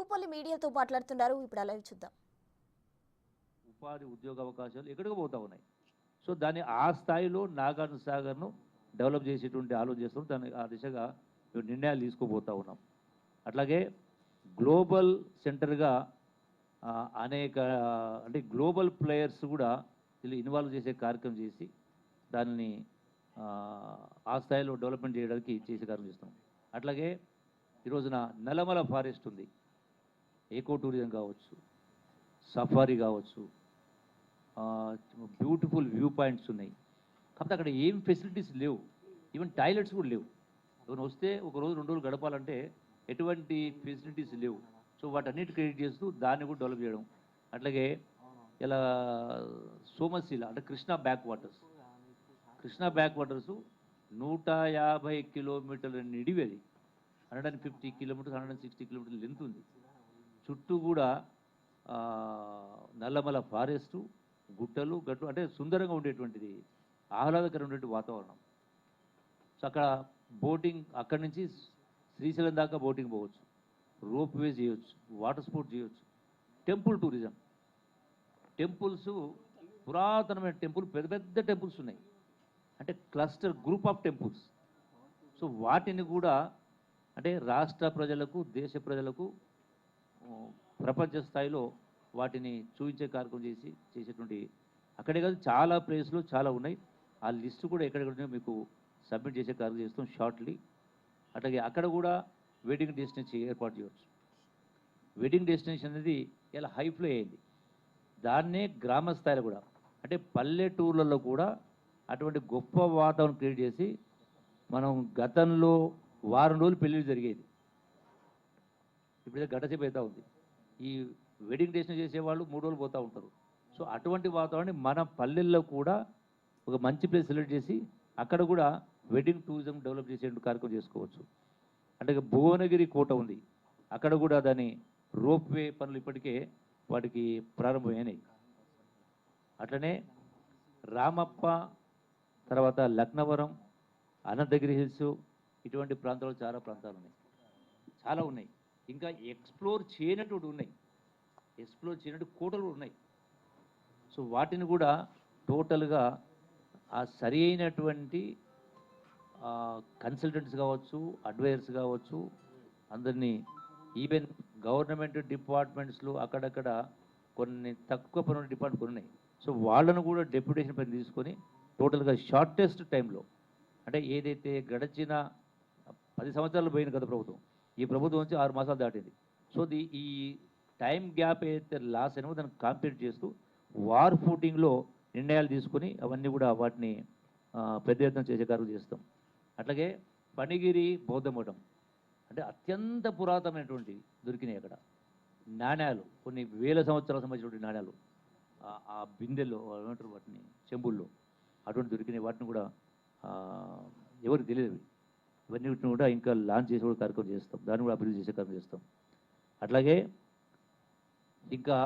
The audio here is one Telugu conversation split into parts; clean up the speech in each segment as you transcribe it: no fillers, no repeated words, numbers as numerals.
జూపల్లి మీడియాతో మాట్లాడుతున్నారు. ఇప్పుడు అలా చూద్దాం. ఉపాధి ఉద్యోగ అవకాశాలు ఎక్కడికి పోతా ఉన్నాయి. సో దాన్ని ఆ స్థాయిలో నాగార్జున సాగర్ను డెవలప్ చేసేటువంటి ఆలోచన చేస్తున్నాం. దాన్ని ఆ దిశగా మేము నిర్ణయాలు తీసుకుపోతూ ఉన్నాం. అట్లాగే గ్లోబల్ సెంటర్గా అనేక అంటే గ్లోబల్ ప్లేయర్స్ కూడా వీళ్ళు ఇన్వాల్వ్ చేసే కార్యక్రమం చేసి దాన్ని ఆ స్థాయిలో డెవలప్మెంట్ చేయడానికి చేసే కార్యక్రమం చేస్తున్నాం. అట్లాగే ఈరోజున నల్లమల ఫారెస్ట్ ఉంది, ఏకో టూరిజం కావచ్చు, సఫారీ కావచ్చు, బ్యూటిఫుల్ వ్యూ పాయింట్స్ ఉన్నాయి. కాకపోతే అక్కడ ఏం ఫెసిలిటీస్ లేవు, ఈవెన్ టాయిలెట్స్ కూడా లేవు. ఎవరైనా వస్తే ఒక రోజు 2 రోజులు గడపాలంటే ఎటువంటి ఫెసిలిటీస్ లేవు. సో వాటన్నిటి క్రియేట్ చేస్తూ దాన్ని కూడా డెవలప్ చేయడం. అట్లాగే ఇలా సోమశీల అంటే కృష్ణా బ్యాక్ వాటర్స్ 150 కిలోమీటర్ల నిడివి, అది 150 కిలోమీటర్స్ 160 కిలోమీటర్ల లెంత్ ఉంది. చుట్టూ కూడా నల్లమల ఫారెస్టు, గుట్టలు గట్టు అంటే సుందరంగా ఉండేటువంటిది, ఆహ్లాదకరంగా ఉండేటువంటి వాతావరణం. సో అక్కడ బోటింగ్, అక్కడి నుంచి శ్రీశైలం దాకా బోటింగ్ పోవచ్చు, రోప్ వే చేయొచ్చు, వాటర్ స్పోర్ట్ చేయొచ్చు. టెంపుల్ టూరిజం, టెంపుల్స్ పురాతనమైన టెంపుల్, పెద్ద పెద్ద టెంపుల్స్ ఉన్నాయి, అంటే cluster group of temples. So వాటిని కూడా అంటే రాష్ట్ర ప్రజలకు, దేశ ప్రజలకు ప్రపంచ స్థాయిలో వాటిని చూపించే కార్యక్రమం చేసేటువంటి అక్కడే కాదు చాలా ప్లేస్లు చాలా ఉన్నాయి. ఆ లిస్టు కూడా ఎక్కడెక్కడ మీకు సబ్మిట్ చేసే కార్యక్రమం చేస్తాం షార్ట్లీ. అట్లాగే అక్కడ కూడా వెడ్డింగ్ డెస్టినేషన్ ఏర్పాటు చేయవచ్చు. వెడ్డింగ్ డెస్టినేషన్ అనేది ఇలా హైఫ్లో అయింది. దాన్నే గ్రామ స్థాయిలో కూడా అంటే పల్లెటూర్లలో కూడా అటువంటి గొప్ప వాతావరణం క్రియేట్ చేసి, మనం గతంలో వారం రోజులు పెళ్ళిళ్ళు జరిగేది, ఇప్పుడైతే గంటసేపు అవుతా ఉంది. ఈ వెడ్డింగ్ డెస్టినేషన్ చేసేవాళ్ళు 3 రోజులు పోతూ ఉంటారు. సో అటువంటి వాతావరణాన్ని మన పల్లెల్లో కూడా ఒక మంచి ప్లేస్ సెలెక్ట్ చేసి అక్కడ కూడా వెడ్డింగ్ టూరిజం డెవలప్ చేసే కార్యక్రమం చేసుకోవచ్చు. అంటే భువనగిరి కోట ఉంది, అక్కడ కూడా దాని రోప్ వే పనులు ఇప్పటికే వాటికి ప్రారంభమైనాయి. అట్లనే రామప్ప, తర్వాత లక్నవరం, అనంతగిరి హిల్స్, ఇటువంటి ప్రాంతాలు చాలా ప్రాంతాలు ఉన్నాయి, చాలా ఉన్నాయి. ఇంకా ఎక్స్ప్లోర్ చేయనటువంటి ఉన్నాయి, ఎక్స్ప్లోర్ చేయనట్టు కోటలు ఉన్నాయి. సో వాటిని కూడా టోటల్గా ఆ సరి అయినటువంటి కన్సల్టెంట్స్ కావచ్చు, అడ్వైజర్స్ కావచ్చు, అందరినీ ఈవెన్ గవర్నమెంట్ డిపార్ట్మెంట్స్లో అక్కడక్కడ కొన్ని తక్కువ పనుల డిపార్ట్మెంట్ ఉన్నాయి. సో వాళ్ళను కూడా డెప్యుటేషన్ పైన తీసుకొని టోటల్గా షార్టెస్ట్ టైంలో, అంటే ఏదైతే గడిచిన 10 సంవత్సరాలు పోయింది గత ప్రభుత్వం, ఈ ప్రభుత్వం వచ్చి 6 మాసాలు దాటింది. సో ఈ టైం గ్యాప్ ఏదైతే లాస్ అయినో దాన్ని కాంప్లీట్ చేస్తూ వార్ ఫూటింగ్లో నిర్ణయాలు తీసుకొని అవన్నీ కూడా వాటిని పెద్ద ఎత్తున చేసే కార్యక్రమం చేస్తాం. అట్లాగే పనిగిరి బౌద్ధ మఠం అంటే అత్యంత పురాతనమైనటువంటి దొరికినాయి అక్కడ నాణ్యాలు, కొన్ని వేల సంవత్సరాల సంబంధించినటువంటి నాణ్యాలు ఆ బిందెల్లో ఏమంటారు వాటిని, చెంబుల్లో అటువంటి దొరికినాయి. వాటిని కూడా ఎవరికి తెలియదు. ఇవన్నీ కూడా ఇంకా లాంచ్ చేసే కూడా కార్యక్రమం చేస్తాం, దాన్ని కూడా అభివృద్ధి చేసే కార్యక్రమం చేస్తాం. అట్లాగే ఇంకా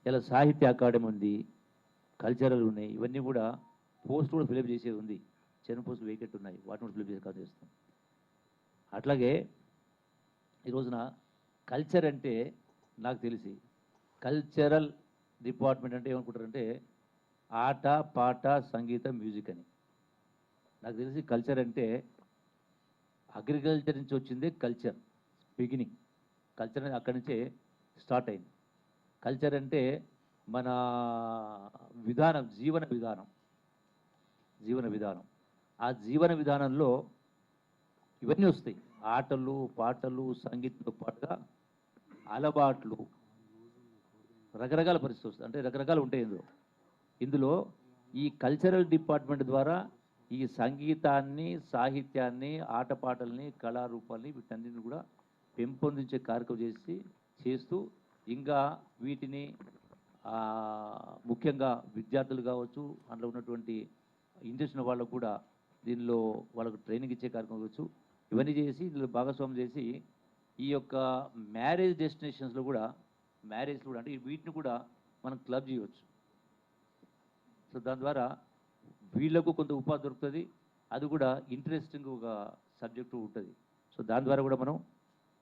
ఇలా సాహిత్య అకాడమీ ఉంది, కల్చరల్ ఉన్నాయి, ఇవన్నీ కూడా పోస్ట్ కూడా ఫిలప్ చేసేది ఉంది, చిన్న పోస్టులు వేకెట్ ఉన్నాయి, వాటిని కూడా ఫిలప్ చేసే కార్యక్రమం చేస్తాం. అట్లాగే ఈ రోజున కల్చర్ అంటే నాకు తెలిసి కల్చరల్ డిపార్ట్మెంట్ అంటే ఏమనుకుంటారంటే ఆట, పాట, సంగీతం, మ్యూజిక్ అని. నాకు తెలిసి కల్చర్ అంటే అగ్రికల్చర్ నుంచి వచ్చిందే కల్చర్ బిగినింగ్. కల్చర్ అనేది అక్కడి నుంచే స్టార్ట్ అయింది. కల్చర్ అంటే మన విధానం, జీవన విధానం. ఆ జీవన విధానంలో ఇవన్నీ వస్తాయి, ఆటలు, పాటలు, సంగీతంతో పాటుగా అలవాట్లు, రకరకాల పరిస్థితులు వస్తాయి, అంటే రకరకాలు ఉంటాయి ఇందులో ఈ కల్చరల్ డిపార్ట్మెంట్ ద్వారా ఈ సంగీతాన్ని, సాహిత్యాన్ని, ఆటపాటల్ని, కళారూపాల్ని వీటన్నిటిని కూడా పెంపొందించే కార్యక్రమం చేస్తూ ఇంకా వీటిని ముఖ్యంగా విద్యార్థులు కావచ్చు, అందులో ఉన్నటువంటి ఇంట్రెస్ట్ ఉన్న వాళ్ళకు కూడా దీనిలో వాళ్ళకు ట్రైనింగ్ ఇచ్చే కార్యక్రమం కావచ్చు, ఇవన్నీ చేసి ఇందులో భాగస్వామ్యం చేసి ఈ యొక్క మ్యారేజ్ డెస్టినేషన్స్లో కూడా అంటే వీటిని కూడా మనం క్లబ్ చేయవచ్చు. సో దాని ద్వారా వీళ్ళకు కొంత ఉపాధి దొరుకుతుంది, అది కూడా ఇంట్రెస్టింగ్ ఒక సబ్జెక్టు ఉంటుంది. సో దాని ద్వారా కూడా మనం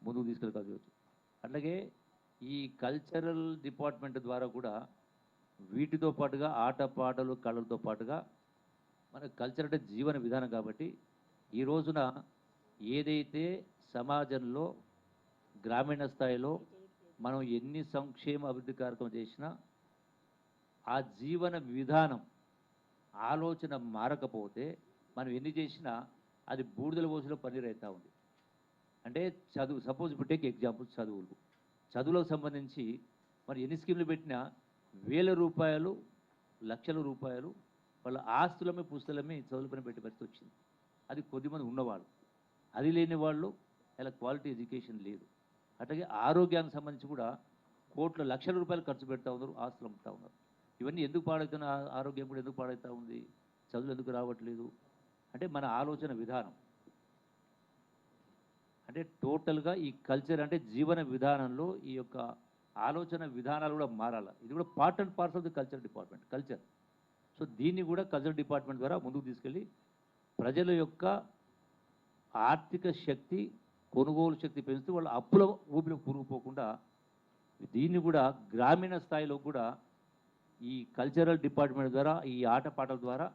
ముందుకు తీసుకెళ్ళగలగవచ్చు. అట్లాగే ఈ కల్చరల్ డిపార్ట్మెంట్ ద్వారా కూడా వీటితో పాటుగా ఆటపాటలు కళలతో పాటుగా మన కల్చర్ అంటే జీవన విధానం కాబట్టి ఈ రోజున ఏదైతే సమాజంలో గ్రామీణ స్థాయిలో మనం ఎన్ని సంక్షేమ అభివృద్ధి కార్యక్రమం చేసినా ఆ జీవన విధానం ఆలోచన మారకపోతే మనం ఎన్ని చేసినా అది బూడిదల పోసిలో పన్నీరు అవుతూ ఉంది. అంటే చదువు, సపోజ్ ఇప్పుడు టేక్ ఎగ్జాంపుల్ చదువులకు సంబంధించి మరి ఎన్ని స్కీమ్లు పెట్టినా వేల రూపాయలు లక్షల రూపాయలు వాళ్ళ ఆస్తులమే పుస్తలమే చదువుల పైన పెట్టే పరిస్థితి వచ్చింది. అది కొద్దిమంది ఉన్నవాళ్ళు, అది లేని వాళ్ళు ఇలా క్వాలిటీ ఎడ్యుకేషన్ లేదు. అట్లాగే ఆరోగ్యానికి సంబంధించి కూడా కోట్ల లక్షల రూపాయలు ఖర్చు పెడతా ఉన్నారు, ఆస్తులు అమ్ముతూ ఉన్నారు. ఇవన్నీ ఎందుకు పాడవుతున్న, ఆరోగ్యం కూడా ఎందుకు పాడవుతూ ఉంది, చదువులు ఎందుకు రావట్లేదు అంటే మన ఆలోచన విధానం. అంటే టోటల్గా ఈ కల్చర్ అంటే జీవన విధానంలో ఈ యొక్క ఆలోచన విధానాలు కూడా మారాలి. ఇది కూడా part and parts of the culture department, culture. So దీన్ని కూడా కల్చర్ డిపార్ట్మెంట్ ద్వారా ముందుకు తీసుకెళ్ళి ప్రజల యొక్క ఆర్థిక శక్తి, కొనుగోలు శక్తి పెంచుతూ వాళ్ళ అప్పుల ఊపిలో కూరుకుపోకుండా దీన్ని కూడా గ్రామీణ స్థాయిలో కూడా ఈ కల్చరల్ డిపార్ట్మెంట్ ద్వారా, ఈ ఆటపాటల ద్వారా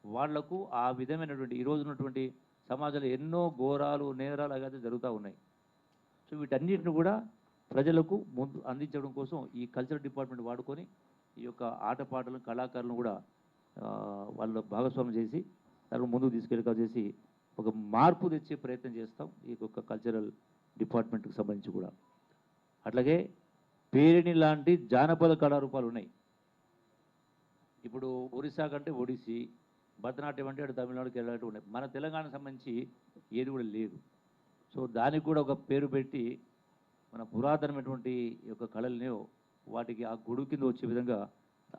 వాళ్లకు ఆ విధమైనటువంటి ఈరోజు ఉన్నటువంటి సమాజంలో ఎన్నో ఘోరాలు, నేరాలు అయితే జరుగుతూ ఉన్నాయి. సో వీటన్నిటిని కూడా ప్రజలకు ముందు అందించడం కోసం ఈ కల్చరల్ డిపార్ట్మెంట్ వాడుకొని ఈ యొక్క ఆటపాటలను, కళాకారులను కూడా వాళ్ళ భాగస్వామ్యం చేసి దాన్ని ముందుకు తీసుకెళ్ళి చేసి ఒక మార్పు తెచ్చే ప్రయత్నం చేస్తాం ఈ యొక్క కల్చరల్ డిపార్ట్మెంట్కి సంబంధించి కూడా. అట్లాగే పేరిణి లాంటి జానపద కళారూపాలు ఉన్నాయి. ఇప్పుడు ఒరిస్సా కంటే ఒడిస్సీ, భరతనాట్యం అంటే అటు తమిళనాడు, కేరళ ఉన్నాయి. మన తెలంగాణకు సంబంధించి ఏది కూడా లేదు. సో దానికి కూడా ఒక పేరు పెట్టి మన పురాతనమైనటువంటి యొక్క కళల్ని వాటికి ఆ గొడుగు కింద వచ్చే విధంగా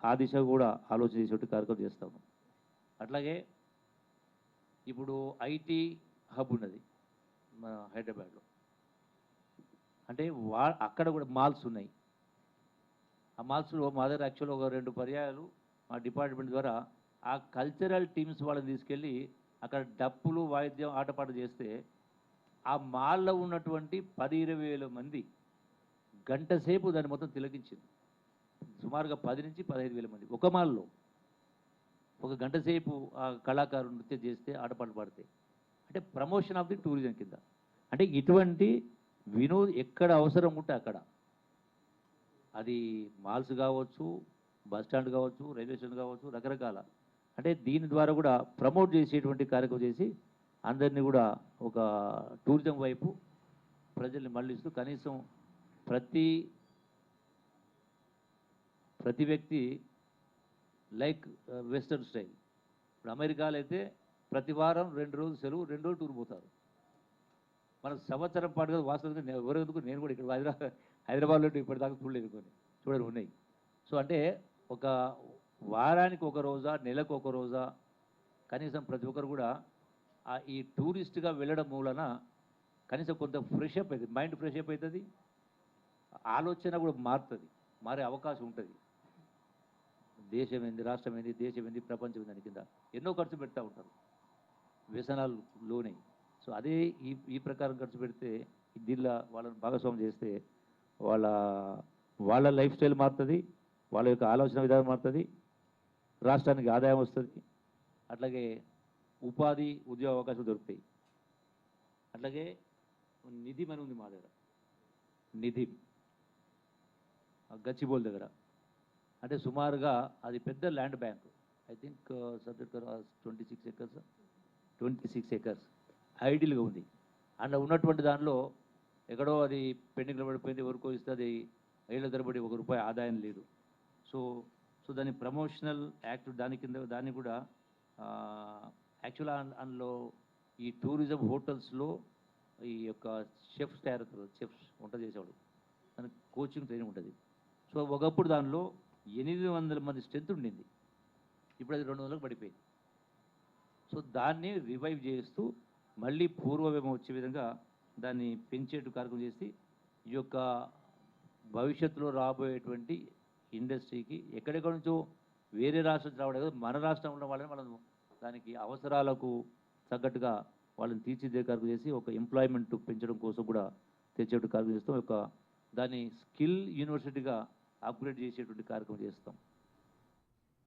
ఆ దిశ కూడా ఆలోచన చేసేట్టు కార్యక్రమం చేస్తాము. అట్లాగే ఇప్పుడు ఐటీ హబ్ ఉన్నది మన హైదరాబాద్లో. అంటే అక్కడ కూడా మాల్స్ ఉన్నాయి. ఆ మాల్స్లో మా దగ్గర యాక్చువల్గా ఒక 2 పర్యాయాలు మా డిపార్ట్మెంట్ ద్వారా ఆ కల్చరల్ టీమ్స్ వాళ్ళని తీసుకెళ్ళి అక్కడ డప్పులు, వాయిద్యం, ఆటపాట చేస్తే ఆ మాల్లో ఉన్నటువంటి 10-20 వేల మంది గంట సేపు దాన్ని మొత్తం తిలకించింది. సుమారుగా 10 నుంచి 15 వేల మంది ఒక మాల్లో ఒక గంట సేపు ఆ కళాకారులు నృత్యం చేస్తే, ఆటపాటలు పాడితే అంటే ప్రమోషన్ ఆఫ్ ది టూరిజం కింద. అంటే ఇటువంటి ఎక్కడ అవసరం ఉంటే అక్కడ, అది మాల్స్ కావచ్చు, బస్ స్టాండ్ కావచ్చు, రైల్వే స్టేషన్ కావచ్చు, రకరకాల అంటే దీని ద్వారా కూడా ప్రమోట్ చేసేటువంటి కార్యక్రమం చేసి అందరినీ కూడా ఒక టూరిజం వైపు ప్రజల్ని మళ్ళిస్తూ కనీసం ప్రతి వ్యక్తి లైక్ వెస్టర్న్ స్టైల్. ఇప్పుడు అమెరికాలో అయితే ప్రతి వారం 2 రోజులు సెలవు, 2 రోజులు టూర్ పోతారు. మనకు సంవత్సరం పాటుగా వాస్తవంగా ఎవరెందుకు నేను కూడా ఇక్కడ హైదరాబాద్లో ఇప్పటిదాకా చూడలేదు ఉన్నాయి. సో అంటే ఒక వారానికి ఒక రోజా, నెలకు ఒక రోజా కనీసం ప్రతి ఒక్కరు కూడా ఈ టూరిస్ట్గా వెళ్ళడం మూలన కనీసం కొంత ఫ్రెష్ అప్ అవుతుంది, మైండ్ ఫ్రెష్ అప్ అవుతుంది, ఆలోచన కూడా మారుతుంది, మారే అవకాశం ఉంటుంది. దేశం ఏంది, రాష్ట్రం ఏంది, దేశం ఏంది, ప్రపంచం ఏంది అని కింద ఎన్నో ఖర్చు పెడతా ఉంటారు, వ్యసనాలు లోనే. సో అదే ఈ ప్రకారం ఖర్చు పెడితే దీనిలో వాళ్ళని భాగస్వామ్యం చేస్తే వాళ్ళ లైఫ్ స్టైల్ మారుతుంది, వాళ్ళ యొక్క ఆలోచన విధానం మారుతుంది, రాష్ట్రానికి ఆదాయం వస్తుంది, అట్లాగే ఉపాధి, ఉద్యోగ అవకాశాలు దొరుకుతాయి. అట్లాగే నిధిమ్ అని ఉంది మా దగ్గర, నిధిమ్ గచ్చిబోల్ దగ్గర. అంటే సుమారుగా అది పెద్ద land bank. I think subject 26 acres ఐడియల్గా ఉంది. అందులో ఉన్నటువంటి దానిలో ఎక్కడో అది పెండింగ్లో పడిపోయింది, ఎవరికో ఇస్తే అది ఏళ్ల తరబడి ₹1 ఆదాయం లేదు. సో దాని ప్రమోషనల్ యాక్ట్ దాని కింద దాన్ని కూడా యాక్చువల్గా అందులో ఈ టూరిజం హోటల్స్లో ఈ యొక్క షెఫ్స్ తయారవుతారు, షెఫ్స్ వంట చేసేవాడు, దానికి కోచింగ్ ట్రైనింగ్ ఉంటుంది. సో ఒకప్పుడు దానిలో 800 మంది స్ట్రెంత్ ఉండింది, ఇప్పుడు అది 200లకు పడిపోయింది. సో దాన్ని రివైవ్ చేస్తూ మళ్ళీ పూర్వవేమం వచ్చే విధంగా దాన్ని పెంచేట్టు కార్యక్రమం చేసి ఈ యొక్క భవిష్యత్తులో రాబోయేటువంటి ఇండస్ట్రీకి ఎక్కడెక్కడ నుంచో వేరే రాష్ట్రం రావడం కదా, మన రాష్ట్రం ఉన్న వాళ్ళని మనం దానికి అవసరాలకు తగ్గట్టుగా వాళ్ళని తీర్చిదిద్దే కార్యక్రమం చేసి ఒక ఎంప్లాయ్మెంట్ పెంచడం కోసం కూడా తెచ్చేట్టు కార్యక్రమం చేస్తాం. ఒక దాన్ని స్కిల్ యూనివర్సిటీగా అప్గ్రేడ్ చేసేటువంటి కార్యక్రమం చేస్తాం.